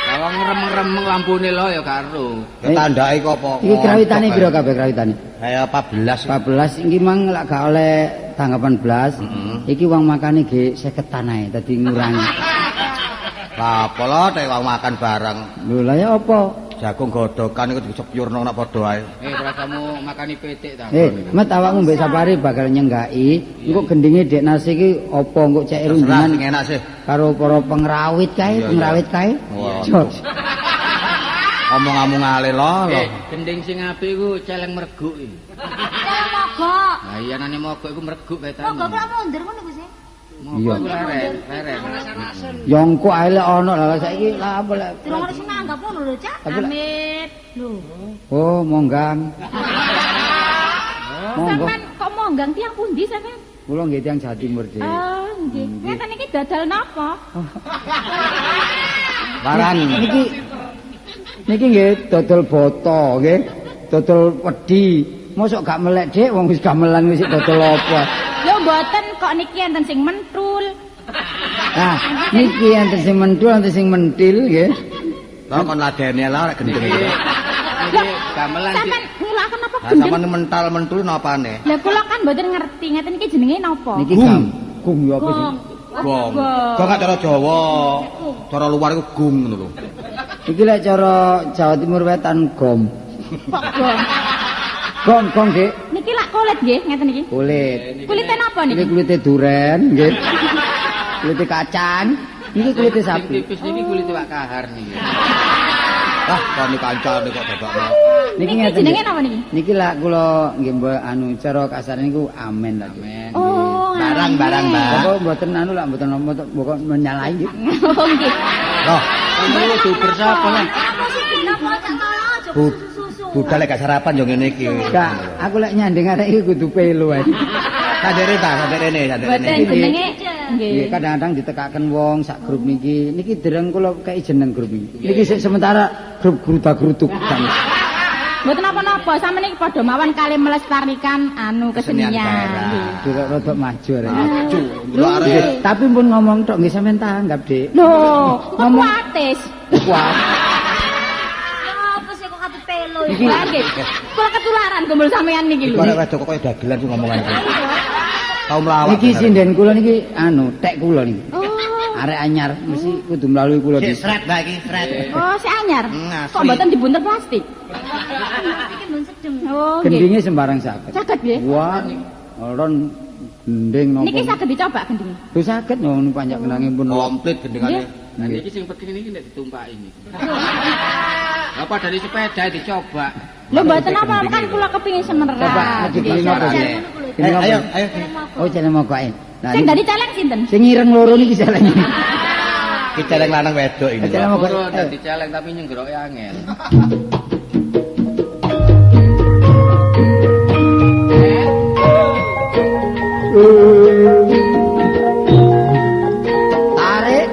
Lah wong ngremeng-remeng lampune lho ya karo. Tandake kok apa? Iki krawitane pira kabeh krawitane? Kaya 14. 14 iki mang lak gak oleh tanggapan blas. Iki wong makane ge 50-an ae dadi ngurangi. Lah apa lho nek wong makan bareng. Lho lah ya apa? Jagung godokan iku disepyurno nak padha ae. Rasamu makani petik ta. Met awakmu mbek Sapari bakal nyenggaki. Engko gendinge Dek Nasi iki apa engko cek Serah rundingan sing enak sih. karo para pengrawit kae, Iya, pengrawit kae. Wah. Jos. Omong-omong ale lho. Gending sing apik iku celeng merguk iki. Celeng mogok. Lah iya nane mogok iku merguk kae ta. Mogok kok mundur ngono ku sih. Iya. Leren. Ya engko ae lek ana lah saiki lah apa lek. Durung harus nanggap ngono lho, Cak. Tapi lek- Amit. Lho. Oh, monggang. Monggo. Sampeyan kok monggang tiang pundi sampeyan? Kula nggih tiyang Jawa Timur, Dik. Ah, nggih. Ngeten iki dadal napa? Barang. Niki Niki nggih dodol boto nggih. Dodol wedi. Mosok gak melek Dik wong wis gamelan wis dodol apa. Lho mboten kok niki enten sing mentul. Nah, niki enten sing mentul enten sing mentil nggih. Lah kon ladene lah rek gendeng iki. Niki gamelan Dik. Sampeyan ngulaken apa Lah gendeng? sampean mental mentul napane? Lah kula kan mboten ngerti ngeten iki jenenge napa? Niki gung ya apa sih? Gong. Gong gak cara Jawa. Cara luar iku gung ngono lho. Iki lek cara Jawa Timur Wetan gom. Kok gong? Gong Dik. Niki lak kulit nggih ngeten iki. Kulit. Kulite napa Niki niki? kulite duren nggih. Kulite kacang. Niki kulite Sing sapi. tipis niki kulit Pak Kahar niki. Ah, kene kancane kok dadakno. Niki Niki ngeten. jenenge Dik. napa niki? Niki lah kula nggih mbok anu cara kasar niku amen lah. Amen. Oh, Barang-barang, Mbak. Bapak mboten anu lah mboten mbok menyalahi nggih. Oh nggih. Loh, Kamu duber sapa lah? budal lek gak sarapan yo ngene iki. Enggak, aku lek nyanding arek iki kudu pelo ae. Sadere ta, sadere ne, sadere Mboten ne. jenenge Nggih, nggih. kadang-kadang ditekaken wong sak grup niki. Niki dereng kula kei jeneng grup niki. Niki sik sementara grup grudak-gruduk. Mboten apa-apa, sampeyan iki padha mawon kali melestarikan anu kesenian. daerah. Nggih. Duruk rodok maju arek. Maju, Lho, lho arek. nggih. Tapi pun ngomong tok nggih sampean tanggap, Dik. Lho, kok kuatis? Kuat. Apa sih kok kate pelo iki? Lah nggih. Kula ketularan kumpul sampean niki lho. Arek wedok kok koyo dagelan ku ngomongan iki. Kaum lawak. Niki sinden kula niki anu, tek kula niki. Oh. Arek anyar mesti kudu melalui kula Sik di. sret Mbak iki, sret. Oh, si anyar. Asli. Kok mboten dibunter plastik? Iki mun sedeng. Oh, nggih. Gendinge sembarang saged. Saged nggih. Wah, orang gending napa. Niki saged dicoba gendinge. Lho saged ngono panjang kenange pun. Komplit gendengane. Nah niki sing begini niki nek ditumpaki niki. Apa dari sepeda dicoba. Lho mboten apa kan kula kepingin semerat. Coba ngegini napa Nggih. nggih? Gini napa? Ayo, ayo. Oh, jeneng mokoke. Nah, Sing dadi celeng sinten? sing ireng loro niki celeng. Ki celeng lanang wedok ini. Celeng lho. mokoke. Kulo dadi celeng tapi nyenggroke angel. Tarik.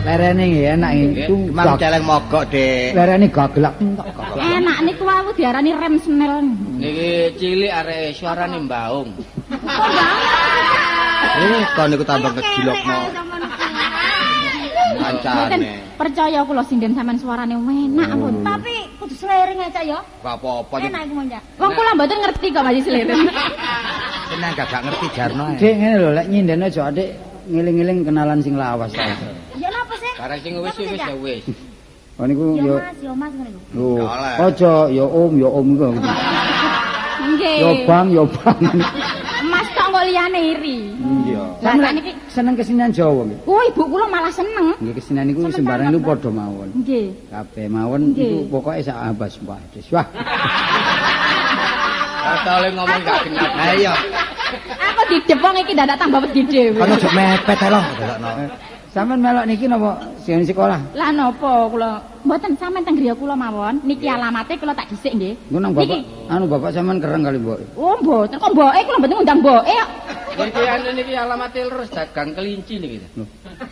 Lerene nggih enak iki. Mang celeng mogok, Dik. Lerene gagelak. Enak niku aku diarani rem snel. Niki cilik arek suarane mbaung. Kon niku tambah ngejilokno Mboten kancane. percaya kula sinden sampean suarane enak ampun. Tapi kudu selering aja ya. Gak apa-apa. Enak iku monja. Wong kula mboten ngerti kok masih seleren. Seneng gak ngerti jarno ae. Dik ngene lho, lek nyindene aja adik ngiling-ngiling kenalan sing lawas ta. Ya napa sih? Barang sing wis ya wis. Oh niku Ya yo Mas, ya Mas ngono iku. lho. Oleh. Aja ya Om iku. Nggih. Ya Bang, ya Bang. Mas kok kok liyane iri. Iya. Lah Sampeyan niki seneng kesenian Jawa nggih. oh ibu kula malah seneng. Nggih kesenian niku sembarang niku padha mawon. Nggih. Kabeh mawon Nggih. iku pokoke sak abas wae. Wah. Kata oleh ngomong gak genap. Ha iya. Aku didepong iki dadak tambah wedi dhewe. Kan ojo mepet ae lho. Dadakno. Sampeyan melok niki napa sing sekolah? Lah napa kula mboten sampean teng griya kula mawon. Niki alamate kula tak dhisik nggih. Niku nang bapak, anu bapak sampean kereng kali mbok. Oh mboten kok mboke kula mboten ngundang mboke kok. Niki anu niki alamate leres dagang kelinci niki. Lho.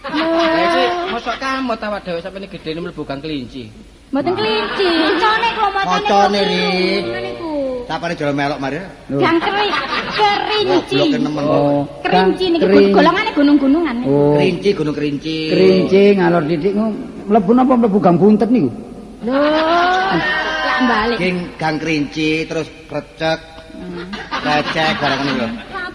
Lah iki mosok kamot awak dhewe sampe gedene mlebu gang kelinci. Mboten kelinci. Kancane kula macane. Macane, Ri. Niku. Sapane jare melok mari. Gang Kerinci. Blok nemen. Oh, Kerinci niki Kering. golongane gunung-gunungan. Oh, Kerinci, Gunung Kerinci. Kerinci ngalor titik mlebu napa mlebu Gang Buntet niku? Lho, lak balik. Gang Kerinci terus Krecek. Krecek barang niku lho.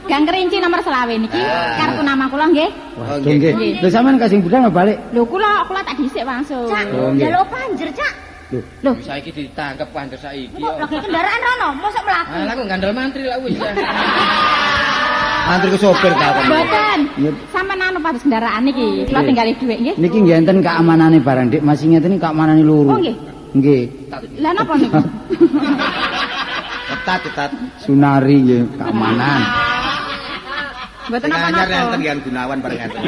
Gang Kerinci nomor 20 niki kartu nama kula nggih. Oh, Nggih nggih. Lho sampean kasing budal balik. Lho kula tak dhisik langsung. Cak, Oh, nggih. jaluk panjer, Cak. Loh, Saiki ditangkep panjer saiki. Kok lagi kendaraan rono, mosok mlaku. Lah kok gandel mantri lah wis. Antri ke sopir ta kon. mboten. Sampeyan anu pas kendaraan niki, kula tinggali dhuwit nggih. Niki nggih enten keamanane barang Dik, masih ngeten iki keamanane loro. Oh nggih. Nggih. Lah napa niku? Ketat. Sunari nggih keamanan. Mboten Anyar napa-napa. enten Yan Gunawan bareng enten.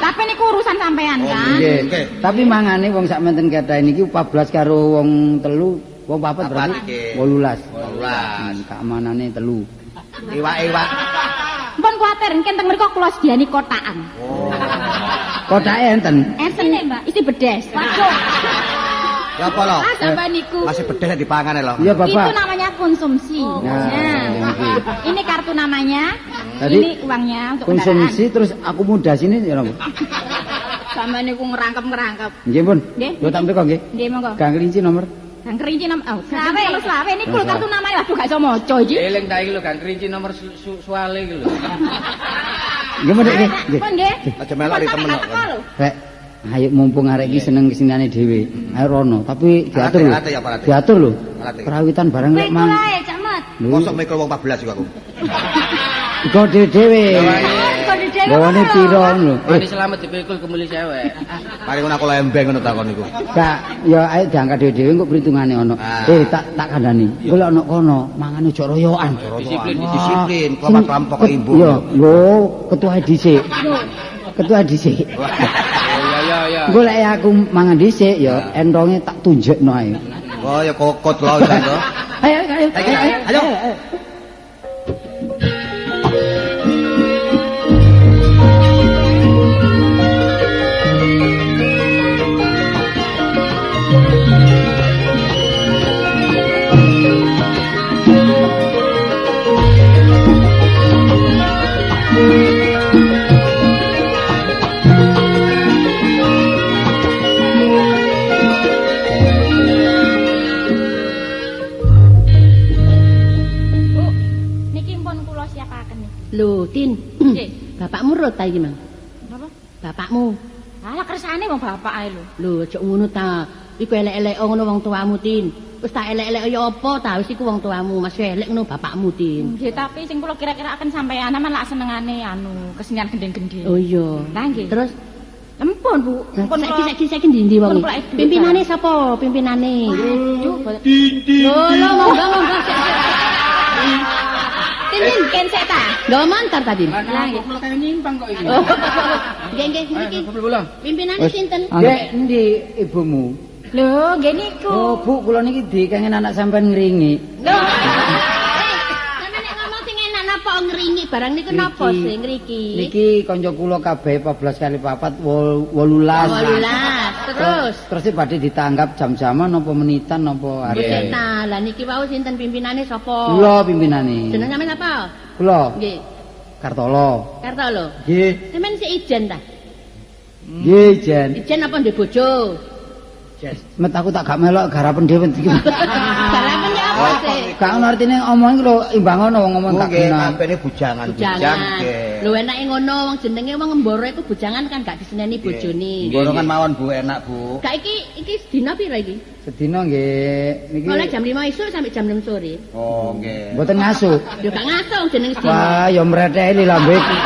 Tapi niku urusan sampean Oh, kan. Nggih. Nggih. Tapi mangane wong sak menten ketahe niki 14 karo wong 3, wong 4 berarti Papat iki. 18. 18. Keamanane 3. Iwak-iwak. Mpun kuwatir engken teng mriku kula sediani kotakan. Kotake enten. Enten Mbak, isi bedes. Waduh. Ya apa lho? Ah sampean niku. Masih bedes dipangan lho. Iya, Itu Bapak. namanya konsumsi. Nah, nggih. Ini kartu namanya. Tadi ini uangnya untuk konsumsi terus akomodasi ini ya napa? kendaraan. Sampeyan niku ngerangkep-ngerangkep. Nggih, Pun. Nggih. Lho tak mriko nggih. Nggih monggo. Gang Kelinci nomor. Gang Kerinci nom. Oh, kalau Slawe niku lho kartu namanya waduh gak iso maca iki. Eling ta iki lho Gang Kelinci nomor Suwale iki lho. Nggih, Mbak nggih. Nggih. Pun nggih. Aja melok di temen kok. Rek, ayo mumpung arek iki seneng kesinane dhewe. Ayo rono, tapi diatur lho. Alate ya, Pak Alate. Diatur lho. Alate. Perawitan barang lek Mikul mang. ae, Cak Mat. Mosok mikul wong 14 juga aku. Kok dhewe. Kok di dhewe Gawane piro lho. Ini selamat dipikul kemuli cewek. Mari ngono aku lembeng ngono takon niku. Gak, ya ayo diangkat dhewe-dhewe kok perhitungane ono. Ah. Tak kandhani. Golek ono kono, mangan ojo royokan. Disiplin, kelompok kok imbu. Yo, lho, ketua dhisik. Ketua dhisik. Ya. Golek aku mangan dhisik ya, entonge tak tunjukno ae. Oh ya kokot lho isan to. Ayo. Ayo. Bu, niki pun kula siapaken niki. Lho, Tin. Nggih. Bapakmu rut ta iki, Mang? Napa? Bapakmu. Alah kersane wong bapak ae lho. Lho, aja ngono ta. Iku elek-elek ngono wong tuamu, Tin. Wis tak elek-elek ya apa ta? Wis iku wong tuamu, Mas elek ngono bapakmu, Tin. Nggih, tapi sing kula kira-kira akan sampeyan aman lak senengane kesenian gendeng-gendeng. Oh iya. Lah nggih. Terus Empun, Bu. Empun saiki ndi wong? Pun kula duwe, Pimpinane sapa? Pimpinane. Aduh, Lho, monggo. Tin ken sik ta. Lho, mantar tadi. Lah nggih. Kula kaya nyimpang kok iki. Oh. Nggih, niki. Kula. Pimpinane sinten? Dek, endi ibumu? Lho, nggih niku. Oh, Bu, kula niki dikengen anak sampean ngringi. Lho. Sampe nek ngomong sing enak napa ngringi barang niku napa sing ngriki? Niki kanca kula kabeh 14 kali 4 18. 18. Terus Terus badhe ditanggap jam-jaman apa menitan apa hari. Wis ta, lah niki wau sinten pimpinane sapa? Kula pimpinane. Jeneng sampean apa? Kula Nggih. Kartolo. Karto lho. Nggih. Sampeyan sik ijen ta? Nggih, Jen. Ijen apa ndek bojo? Met aku tak gak melok garapen dhewe iki. Garapen ya apa sih? Gak ono artine omong iki lho imbang ono wong ngomong gak Nggih, kena. kabehne bujangan. Bujangan. nggih. Lho enake ngono wong jenenge wong ngemboro iku bujangan kan gak diseneni bojone. Gorongan mawon Bu, enak Bu. Gak iki sedina pira iki? Sedina nggih niki Mulai jam 5 esuk sampai jam 6 sore. Oh, nggih. mboten ngasuh. Yo gak ngasong jeneng sedina. Wah, ya mretheli lambe iki.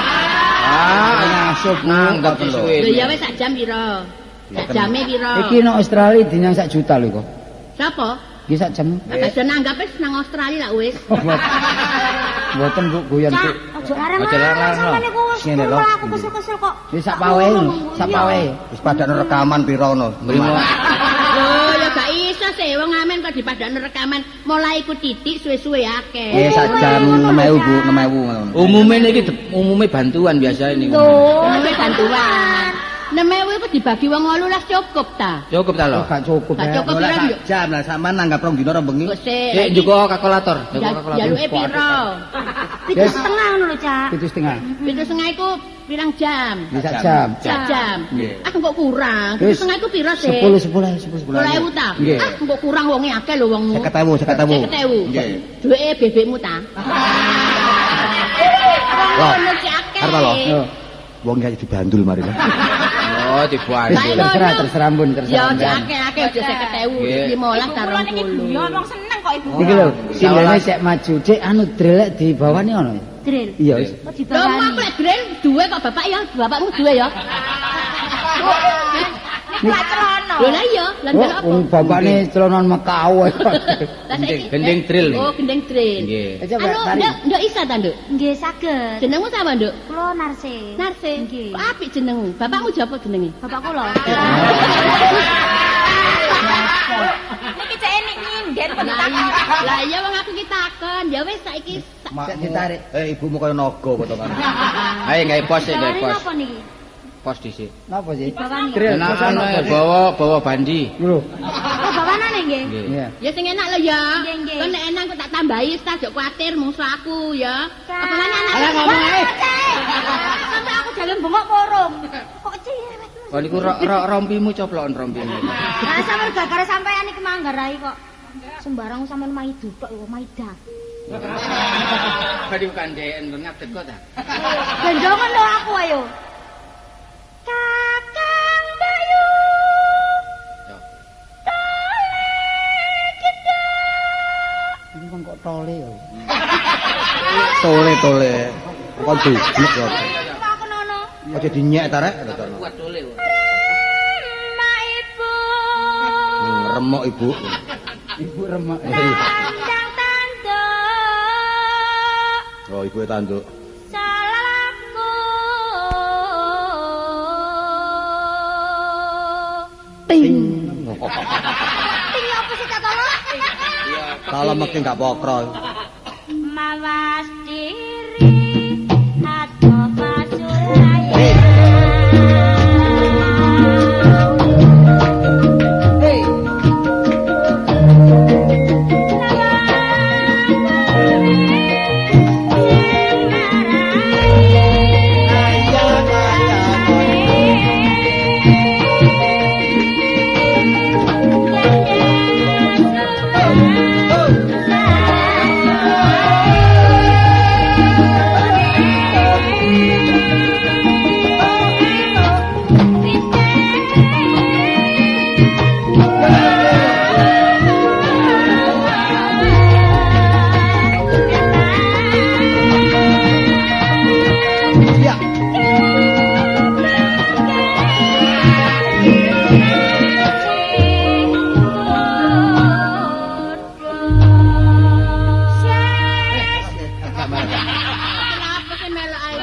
Ngasup nanggap lho. Lho ya wis sak jam pira? Sak jame pira? Iki nang Australia dinyang 1 juta lho kok. Sapa? Iki sak jam. Aja nanggap wis nang Australia lah wis. Mboten Bu guyon Cak, Bu. ojo larang. Ojo larang, Sampe niku wis Ngene lho. aku kesel-kesel kok. Wis sak pawe, sak pawe. Wis padane rekaman pira ngono. Mrimo. Lho ya gak iso sih wong amen kok dipadakno rekaman mulai iku titik suwe-suwe akeh. Nggih, sak jam 6.000 Bu, 6.000 ngono. Umume niki umume bantuan biasa ini. Tuh, bantuan. 6.000 iku dibagi wong 18 cukup ta? Cukup ta lho. Gak cukup Gak ya. cukup Ora pira sak yo? jam lah sampean nanggap rong dina rong bengi. Kok sik. Sik njuko kalkulator, njuko kalkulator. Jaluke pira? 7,5 ngono lho, Cak. 7,5. 7,5 iku pirang jam? Bisa jam. Sak jam. Nggih. Ah kok kurang. Wis. 7,5 iku pira sih? 10. 10.000 ta? Nggih. Ah kok kurang wonge akeh lho wong. 50.000. 50.000. Nggih. Duweke bebekmu ta? Loh, Ngono ki akeh. arep lho. Yo. Wong iki dibandul mari. Oh, dibuat. Lah, Terserah mbun, Ya terserah. aja akeh-akeh aja 50.000, Nggih. 15 ta Kula niki 20. guyon wong seneng kok Ibu. Iki lho, sindene sik maju, Dik, anu drelek di bawahne ono. Drill. Iya wis. Kok Lho aku dibawani? lek dren duwe kok bapak ya, bapakmu duwe ya. Niku lak celana. Lho lah iya, lan Oh, delok apa? wong bapakne celonan Mekau. Lah saiki Gendeng drill. Oh, gendeng drill. Nggih. Coba Anu, tarik. Nduk isa ta, Nduk? Nggih saged. Jenengmu sapa, Nduk? Kula Narse. Narse. Nggih. Kok apik jenengmu? Bapakmu japa jenenge? Bapak kula. Niki cek enik nyinden kok ditakon. Lah iya wong aku ki takon, ya wis saiki Sik ditarik. Ibumu kaya naga potongan. Ayo gawe pos sik, gawe Bawani pos. napa niki? Pos dhisik. Napa sih? Bawani. Drill. Enak bawa bandi. Lho. Oh bawanane nggih. Nggih. Iya. ya sing enak lho ya. Nggih, nggih. Kan nek enak kok tak tambahi, tak jok kuwatir musuh aku ya. Apa mana anak? Alah, ngomong ae. Sampai aku jalan bengok porong. Kok kecil. Oh niku rompimu coplokan rompimu. Lah sampe gara-gara sampean iki manggarai kok. Sembarang sampean maidu tok yo maida. Tadi bukan DN ngadeg kok ta. Gendongan lho aku ayo. Kakang Bayu. Ini kan kok tole ya. Tole. Kon dublek kok. Aku nono. Aja dinyek ta rek. Kuat dole. Ma ibu. Remok ibu. Ibu remak. Kandang tanduk. Oh, ibu tanduk. Salahku. Ting. Ting apa sih Kak Tolo? Kalau mesti gak pokro. Mawas diri atau pasuraya. Kenapa sih melok ae?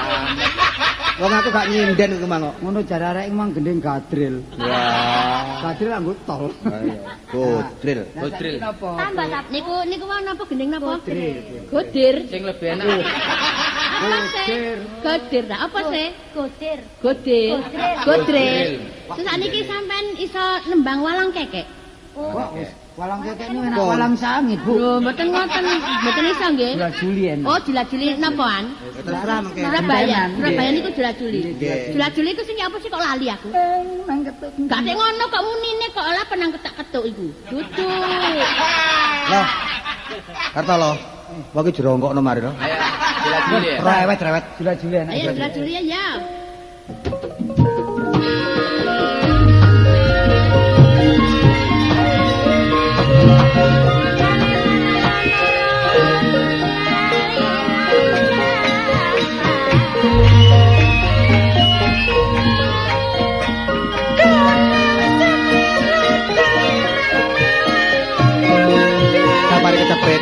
Wong aku gak nyinden iku mang kok. Ngono jar arek mang gendeng gadril. Wah. Gadril anggo tol. Ayo. Godril. Godril. Tambah tap. Niku mau napa gendeng napa? Godril. Godir. Sing lebih enak. Apa sih? Godir. Nah, apa sih? Godir. Godir. Godril. Godril. Terus sakniki sampean iso nembang walang kekek. Kok wis walang kekek ini enak walang sangit, Bu. Lho, mboten ngoten, mboten iso nggih. Juli enak. Oh, dilajuli napaan? Terserah mengke. Surabaya. Surabaya niku dilajuli. Nggih. Dilajuli iku sing apa sih kok lali aku? Nang ketut. Gak sik ngono kok munine kok ora penang ketak-ketuk iku. Dudu. Lah. Karta lo. Wong iki jerongkokno mari lo. Ayo, dilajuli ya. Rewet. Juli enak. Ayo dilajuli ya. Sapare kecepet.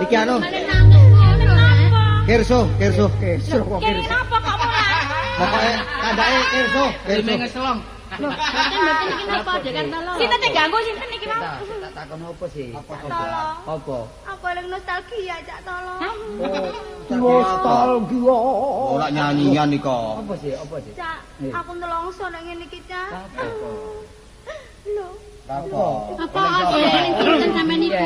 iki anu. Malah nangis ngono. Kirso. Kene napa kok mulai? Pokoke kandhake Kirso. Lime ngeselong. Loh, mboten iki napa Jakarta lho. Sinten sing ganggu sinten iki mau? Tak takon apa sih? Tolong. Apa? Aku eling nostalgia cak tolong. Nostalgia. Ora nyanyian iki kok. Apa sih? Apa sih? Cak, aku nelongso nek ngene iki cak. Apa? Lho, Apa? Apa sing cerita sampean niku?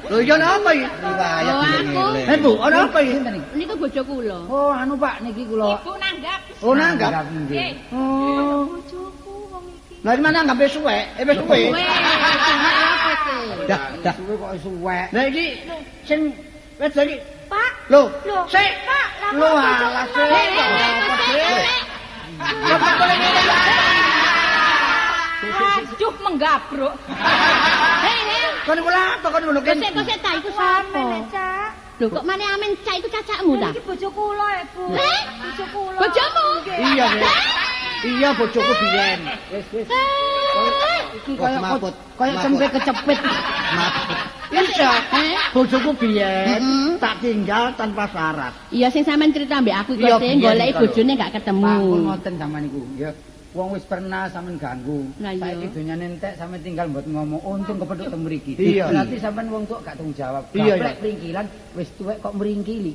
Lho iya napa iki? Riwayat Oh, jenenge. aku. Le. Eh Bu, ana apa iki? Niku bojo kula. Oh, anu Pak niki kula. Ibu nanggap. Oh nanggap. Nggih. Oh. bojoku wong iki. Lah mana nggak suwe? Wis suwe. Weh, apa sih? Dah. Suwe kok suwek. Lah iki sing wis iki. Pak, Lho, lho. sik. Pak, Lho alah sik. Apa boleh ngene ya? Aduh menggabruk. Kon kula kok ngono kan. Kok ta iku Sampeyan sapa? cak. Lho kok mane amen cak iku cacakmu ta? Iki bojo kula, Bu. Eh? Bojo kula. Bojomu? Iya, Bu. Iya bojoku biyen. Wis. Iki kaya cempe kecepit. Iya. Eh? Bojoku biyen Mm-mm. tak tinggal tanpa syarat. Iya sing sampean cerita mbek aku Iya, kok sing biyen goleki kalau. bojone gak Pun ketemu. ngoten sampean niku. Ya wong wis pernah sampean ganggu. Lah iya. Saiki donyane entek sampean tinggal mbot ngomong untung kepethuk teng mriki. Iya. Berarti sampean wong tuk gak tanggung jawab. Iya, Gaplek iya. pringkilan wis tuwek kok mringkili.